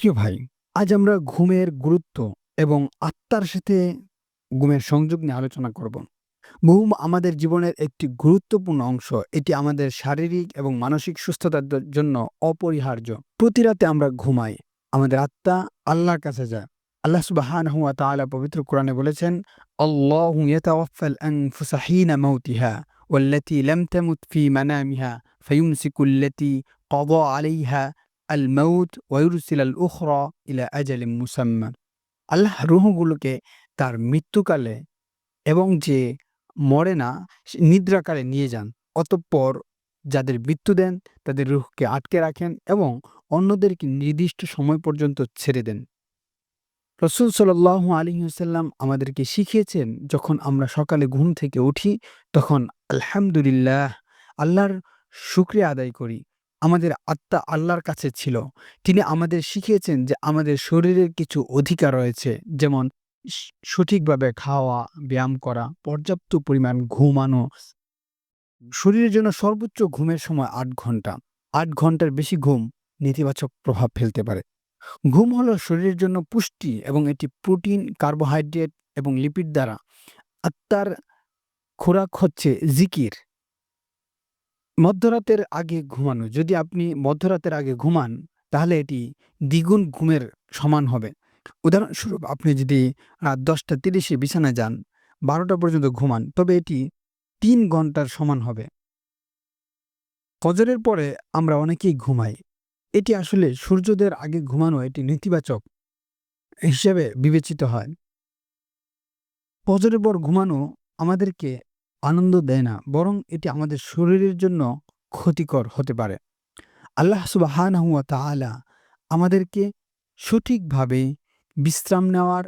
প্রিয় ভাই, আজ আমরা ঘুমের গুরুত্ব এবং আত্মার সাথে ঘুমের সংযোগ নিয়ে আলোচনা করব। ঘুম আমাদের জীবনের একটি গুরুত্বপূর্ণ অংশ। এটি আমাদের শারীরিক এবং মানসিক সুস্থতার জন্য অপরিহার্য। প্রতি রাতে আমরা ঘুমাই। আমাদের আত্মা আল্লাহর কাছে যায়। আল্লাহ সুবহানাহু ওয়া তাআলা পবিত্র কোরআনে বলেছেন, আল্লাহু ইয়াতাওয়াফাল আনফুসা হিনা মাউতিহা ওয়াল্লাতী লাম তামুত ফি মানামিহা ফায়ুমসিকুল্লাতী ক্বাদা আলাইহা আল মাউত ওয়া ইউরসিলাল উখরা ইলা আজালিম মুসাম্মা। আল্লাহ রূহগুলোকে তার মৃত্যুকালে এবং যে মরে না নিদ্রাকালে নিয়ে যান। অতঃপর যাদের মৃত্যু দেন তাদের রূহকে আটকে রাখেন এবং অন্যদেরকে নির্দিষ্ট সময় পর্যন্ত ছেড়ে দেন। রাসূল সাল্লাল্লাহু আলাইহি ওয়াসাল্লাম আমাদেরকে শিখিয়েছেন, যখন আমরা সকালে ঘুম থেকে উঠি তখন আলহামদুলিল্লাহ, আল্লাহর শুকরিয়া আদায় করি। আমাদের আত্মা আল্লাহর কাছে ছিল। তিনি আমাদের শিখিয়েছেন যে আমাদের শরীরের কিছু অধিকার রয়েছে, যেমন সঠিকভাবে খাওয়া, ব্যায়াম করা, পর্যাপ্ত পরিমাণ ঘুমানো। শরীরের জন্য সর্বোচ্চ ঘুমের সময় ৮ ঘন্টা। ৮ ঘন্টার বেশি ঘুম নেতিবাচক প্রভাব ফেলতে পারে। ঘুম হলো শরীরের জন্য পুষ্টি এবং এটি প্রোটিন, কার্বোহাইড্রেট এবং লিপিড দ্বারা। আত্মার খোরাক হচ্ছে জিকির। মধ্যরাতের আগে ঘুমানো। যদি আপনি মধ্যরাতের আগে ঘুমান তাহলে এটি দ্বিগুণ ঘুমের সমান হবে। উদাহরণস্বরূপ, আপনি যদি রাত ১০টা ৩০ বিছানায় যান, ১২টা পর্যন্ত ঘুমান, তবে এটি ৩ ঘন্টার সমান হবে। ফজরের পরে আমরা অনেকেই ঘুমাই। এটি আসলে সূর্যোদয়ের আগে ঘুমানো এটি নেতিবাচক হিসেবে বিবেচিত হয়। ফজরের পর ঘুমানো আমাদেরকে আনন্দ দেয় না, বরং এটি আমাদের শরীরের জন্য ক্ষতিকর হতে পারে। আল্লাহ সুবহানাহু ওয়া তাআলা আমাদেরকে সঠিকভাবে বিশ্রাম নেওয়ার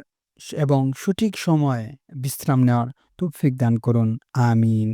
এবং সঠিক সময়ে বিশ্রাম নেওয়ার তৌফিক দান করুন। আমিন।